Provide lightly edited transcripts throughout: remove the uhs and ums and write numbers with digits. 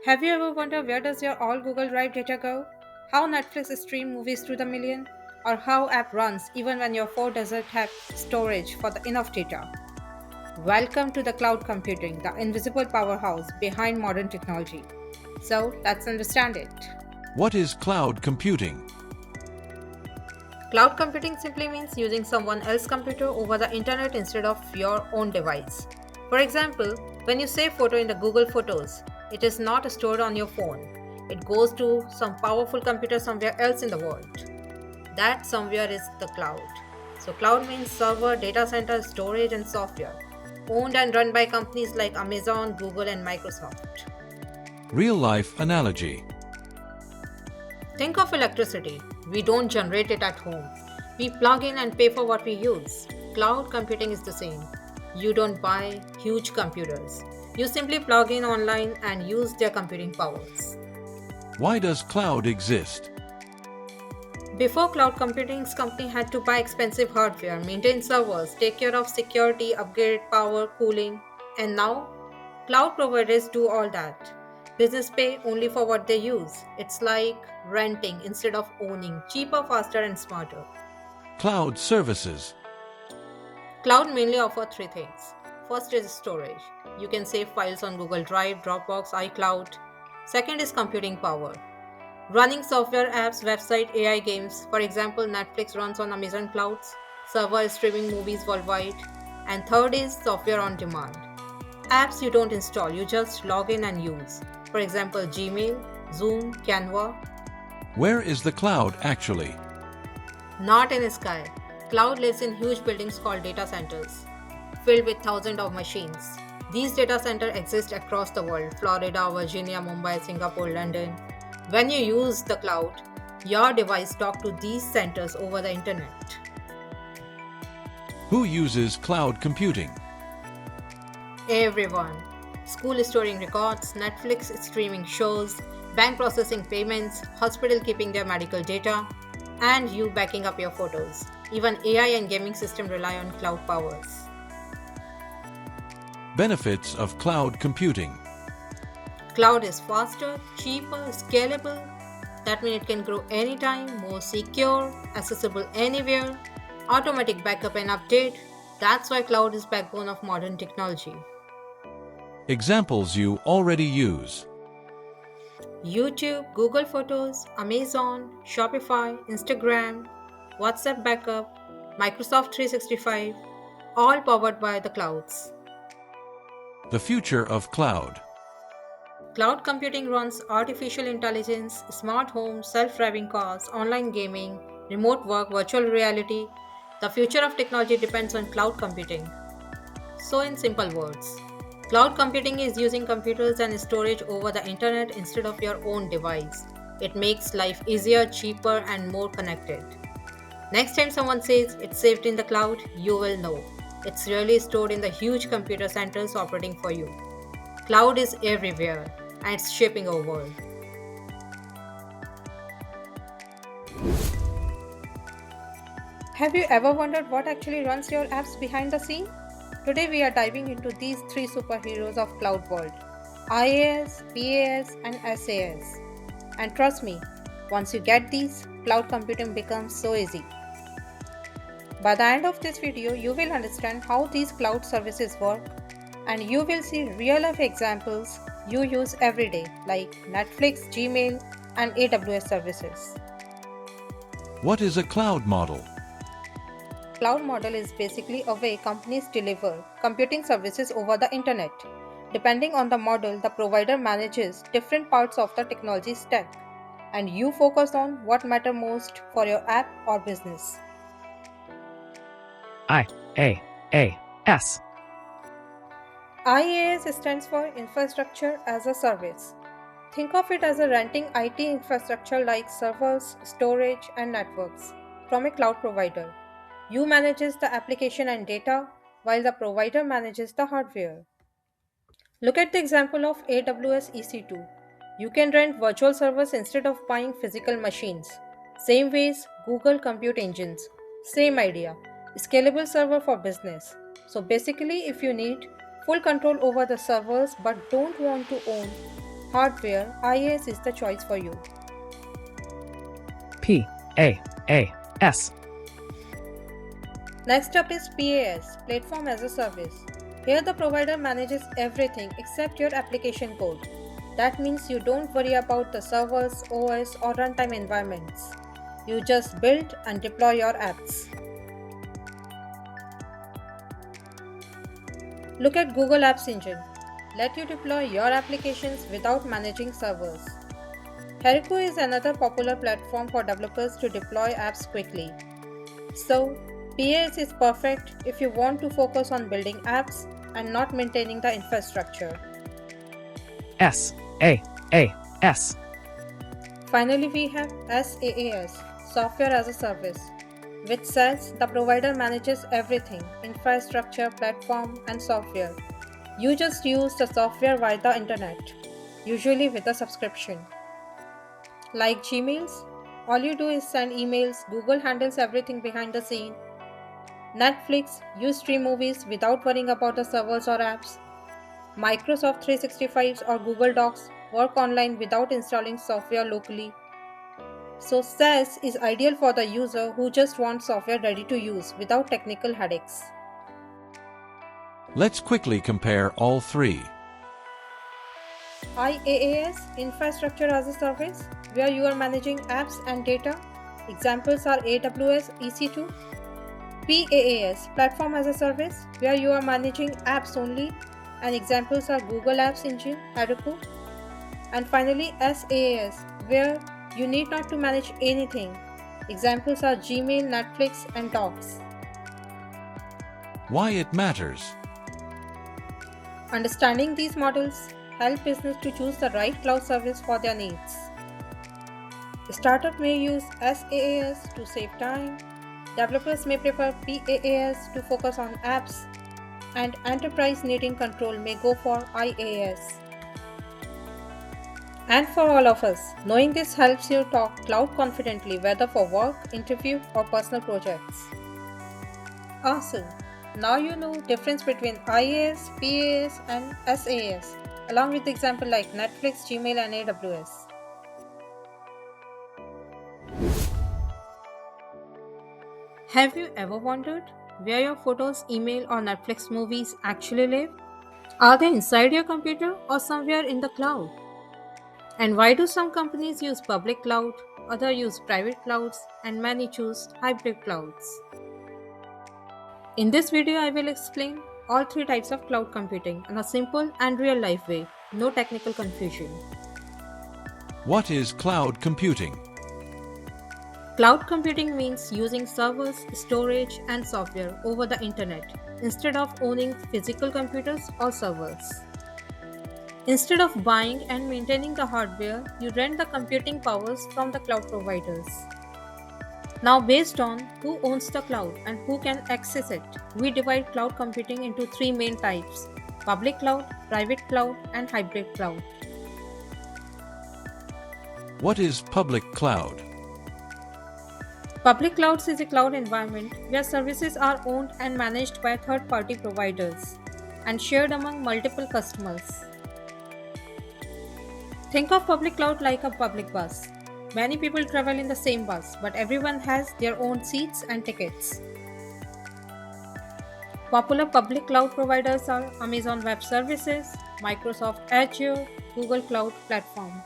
Have you ever wondered where does your all Google Drive data go? How Netflix stream movies to the million? Or how app runs even when your phone doesn't have storage for the enough data? Welcome to the cloud computing, the invisible powerhouse behind modern technology. So let's understand it. What is cloud computing? Cloud computing simply means using someone else's computer over the internet instead of your own device. For example, when you save photo in the Google Photos, it is not stored on your phone. It goes to some powerful computer somewhere else in the world. That somewhere is the cloud. So cloud means server, data center, storage and software, owned and run by companies like Amazon, Google and Microsoft. Real life analogy. Think of electricity. We don't generate it at home. We plug in and pay for what we use. Cloud computing is the same. You don't buy huge computers. You simply plug in online and use their computing powers. Why does cloud exist? Before cloud computing, company had to buy expensive hardware, maintain servers, take care of security, upgrade power, cooling, and now cloud providers do all that. Business pay only for what they use. It's like renting instead of owning, cheaper, faster, and smarter. Cloud services. Cloud mainly offer three things. First is storage. You can save files on Google Drive, Dropbox, iCloud. Second is computing power. Running software apps, website, AI games. For example, Netflix runs on Amazon clouds. Server is streaming movies worldwide. And third is software on demand. Apps you don't install, you just log in and use. For example, Gmail, Zoom, Canva. Where is the cloud actually? Not in the sky. Cloud lives in huge buildings called data centers, filled with thousands of machines. These data centers exist across the world: Florida, Virginia, Mumbai, Singapore, London. When you use the cloud, your device talks to these centers over the internet. Who uses cloud computing? Everyone. School storing records, Netflix streaming shows, bank processing payments, hospital keeping their medical data, and you backing up your photos. Even AI and gaming systems rely on cloud powers. Benefits of cloud computing. Cloud is faster, cheaper, scalable. That means it can grow anytime, more secure, accessible anywhere, automatic backup and update. That's why cloud is backbone of modern technology. Examples you already use. YouTube, Google Photos, Amazon, Shopify, Instagram, WhatsApp backup, Microsoft 365, all powered by the clouds. The future of cloud. Cloud computing runs artificial intelligence, smart homes, self-driving cars, online gaming, remote work, virtual reality. The future of technology depends on cloud computing. So in simple words, cloud computing is using computers and storage over the internet instead of your own device. It makes life easier, cheaper, and more connected. Next time someone says it's saved in the cloud, you will know. It's really stored in the huge computer centers operating for you. Cloud is everywhere and it's shaping our world. Have you ever wondered what actually runs your apps behind the scene? Today we are diving into these three superheroes of cloud world: IaaS, PaaS and SaaS. And trust me, once you get these, cloud computing becomes so easy. By the end of this video, you will understand how these cloud services work and you will see real life examples you use every day like Netflix, Gmail and AWS services. What is a cloud model? Cloud model is basically a way companies deliver computing services over the internet. Depending on the model, the provider manages different parts of the technology stack and you focus on what matter most for your app or business. IaaS. IaaS stands for Infrastructure as a Service. Think of it as a renting IT infrastructure like servers, storage, and networks from a cloud provider. You manages the application and data while the provider manages the hardware. Look at the example of AWS EC2. You can rent virtual servers instead of buying physical machines. Same ways, Google Compute Engines. Same idea. Scalable server for business. So basically, if you need full control over the servers but don't want to own Hardware, IaaS is the choice for you. PaaS. Next up is PaaS, Platform as a Service. Here the provider manages everything except your application code. That means you don't worry about the servers, OS, or runtime environments. You just build and deploy your apps. Look at Google Apps Engine. Let you deploy your applications without managing servers. Heroku is another popular platform for developers to deploy apps quickly. So, PaaS is perfect if you want to focus on building apps and not maintaining the infrastructure. SaaS. Finally, we have SaaS, Software as a Service. With SaaS, the provider manages everything infrastructure, platform, and software. You just use the software via the internet, usually with a subscription. Like Gmails, all you do is send emails, Google handles everything behind the scene. Netflix, you stream movies without worrying about the servers or apps. Microsoft 365s or Google Docs work online without installing software locally. So SaaS is ideal for the user who just wants software ready to use without technical headaches. Let's quickly compare all three. IaaS, Infrastructure as a Service, where you are managing apps and data. Examples are AWS EC2. PaaS, Platform as a Service, where you are managing apps only, and examples are Google Apps Engine, Heroku. And finally, SaaS, where you need not to manage anything. Examples are Gmail, Netflix, and Docs. Why it matters. Understanding these models help business to choose the right cloud service for their needs. Startup may use SaaS to save time. Developers may prefer PaaS to focus on apps, and enterprise needing control may go for IaaS. And for all of us, knowing this helps you talk cloud confidently, whether for work, interview, or personal projects. Awesome! Now you know difference between IaaS, PaaS, and SaaS, along with example like Netflix, Gmail, and AWS. Have you ever wondered where your photos, email, or Netflix movies actually live? Are they inside your computer or somewhere in the cloud? And why do some companies use public cloud, others use private clouds, and many choose hybrid clouds? In this video, I will explain all three types of cloud computing in a simple and real-life way, no technical confusion. What is cloud computing? Cloud computing means using servers, storage, and software over the internet instead of owning physical computers or servers. Instead of buying and maintaining the hardware, you rent the computing powers from the cloud providers. Now, based on who owns the cloud and who can access it, we divide cloud computing into three main types: public cloud, private cloud, and hybrid cloud. What is public cloud? Public clouds is a cloud environment where services are owned and managed by third-party providers and shared among multiple customers. Think of public cloud like a public bus. Many people travel in the same bus, but everyone has their own seats and tickets. Popular public cloud providers are Amazon Web Services, Microsoft Azure, Google Cloud Platform.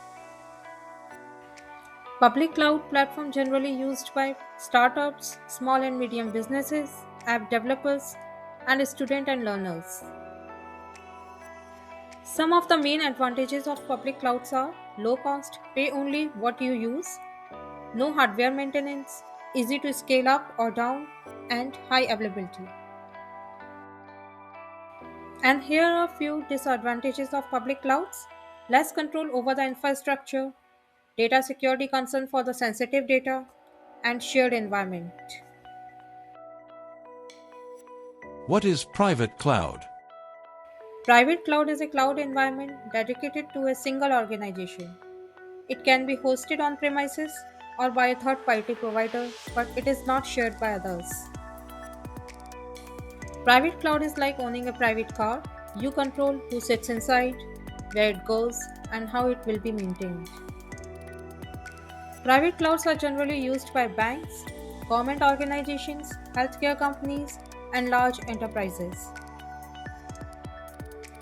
Public cloud platform generally used by startups, small and medium businesses, app developers, and students and learners. Some of the main advantages of public clouds are low cost, pay only what you use, no hardware maintenance, easy to scale up or down, and high availability. And here are a few disadvantages of public clouds: less control over the infrastructure, data security concern for the sensitive data, and shared environment. What is private cloud? Private cloud is a cloud environment dedicated to a single organization. It can be hosted on premises or by a third party provider, but it is not shared by others. Private cloud is like owning a private car. You control who sits inside, where it goes, and how it will be maintained. Private clouds are generally used by banks, government organizations, healthcare companies, and large enterprises.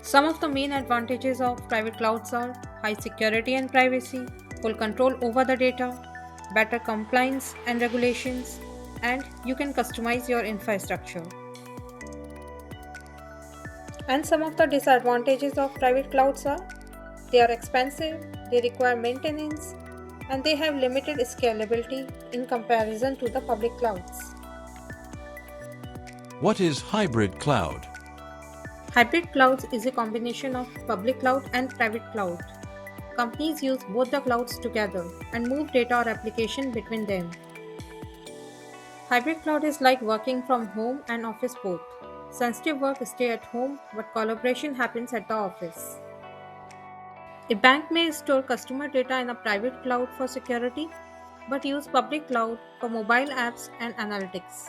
Some of the main advantages of private clouds are high security and privacy, full control over the data, better compliance and regulations, and you can customize your infrastructure. And some of the disadvantages of private clouds are they are expensive, they require maintenance, and they have limited scalability in comparison to the public clouds. What is hybrid cloud? Hybrid clouds is a combination of public cloud and private cloud. Companies use both the clouds together and move data or application between them. Hybrid cloud is like working from home and office both. Sensitive work stay at home, but collaboration happens at the office. A bank may store customer data in a private cloud for security, but use public cloud for mobile apps and analytics.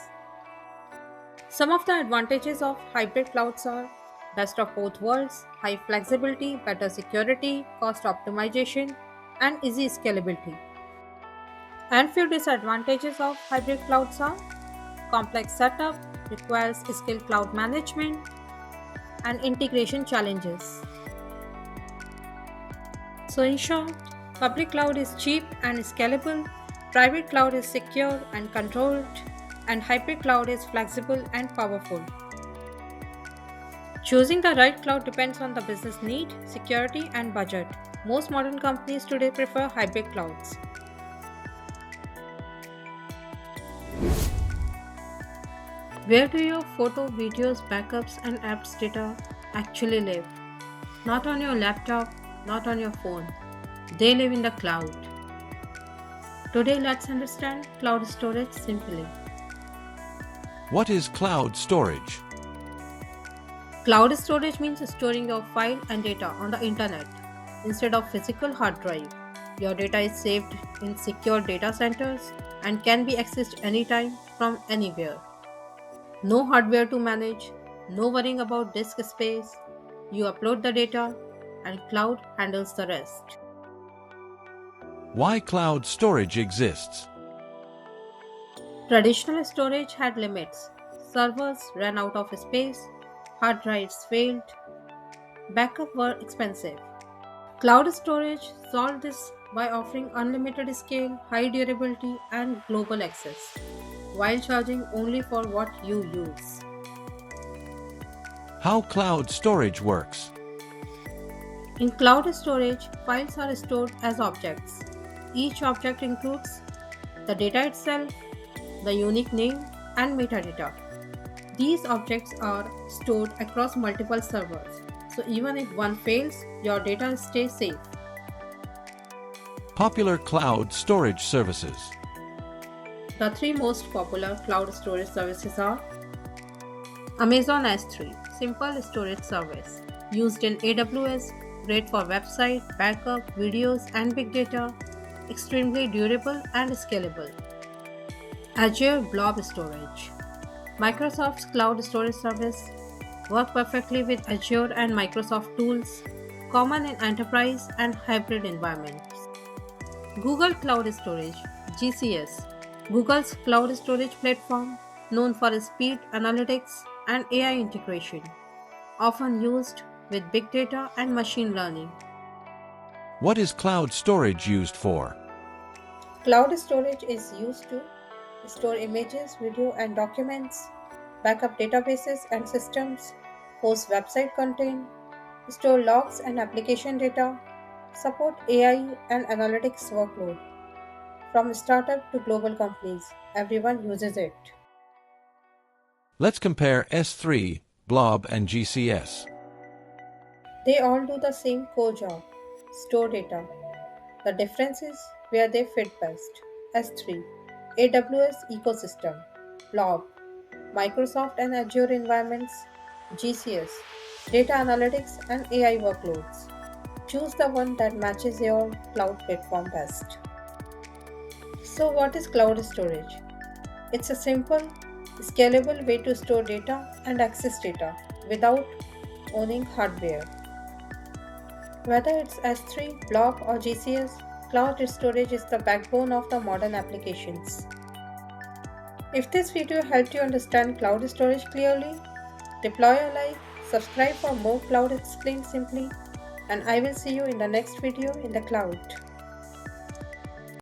Some of the advantages of hybrid clouds are best of both worlds, high flexibility, better security, cost optimization, and easy scalability. And few disadvantages of hybrid clouds are complex setup, requires skilled cloud management, and integration challenges. So in short, public cloud is cheap and scalable, private cloud is secure and controlled, and hybrid cloud is flexible and powerful. Choosing the right cloud depends on the business need, security, and budget. Most modern companies today prefer hybrid clouds. Where do your photo, videos, backups, and apps data actually live? Not on your laptop, not on your phone. They live in the cloud. Today, let's understand cloud storage simply. What is cloud storage? Cloud storage means storing your file and data on the internet instead of physical hard drive. Your data is saved in secure data centers and can be accessed anytime from anywhere. No hardware to manage, no worrying about disk space. You upload the data and cloud handles the rest. Why cloud storage exists? Traditional storage had limits. Servers ran out of space, hard drives failed, backup were expensive. Cloud storage solved this by offering unlimited scale, high durability, and global access, while charging only for what you use. How cloud storage works? In cloud storage, files are stored as objects. Each object includes the data itself, the unique name, and metadata. These objects are stored across multiple servers, so even if one fails, your data stays safe. Popular cloud storage services. The three most popular cloud storage services are Amazon S3, simple storage service, used in AWS, great for website, backup, videos, and big data, extremely durable and scalable. Azure Blob Storage, Microsoft's cloud storage service, work perfectly with Azure and Microsoft tools, common in enterprise and hybrid environments. Google Cloud Storage, GCS, Google's cloud storage platform, known for speed, analytics, and AI integration, often used with big data and machine learning. What is cloud storage used for? Cloud storage is used to store images, video, and documents, backup databases and systems, host website content, store logs and application data, support AI and analytics workload. From startup to global companies, everyone uses it. Let's compare S3, Blob, and GCS. They all do the same core job, store data. The difference is where they fit best. S3, AWS ecosystem, Blob, Microsoft and Azure environments, GCS, data analytics and AI workloads. Choose the one that matches your cloud platform best. So, what is cloud storage? It's a simple, scalable way to store data and access data without owning hardware. Whether it's S3, Blob, or GCS, cloud storage is the backbone of the modern applications. If this video helped you understand cloud storage clearly, deploy a like, subscribe for more cloud explained simply, and I will see you in the next video in the cloud.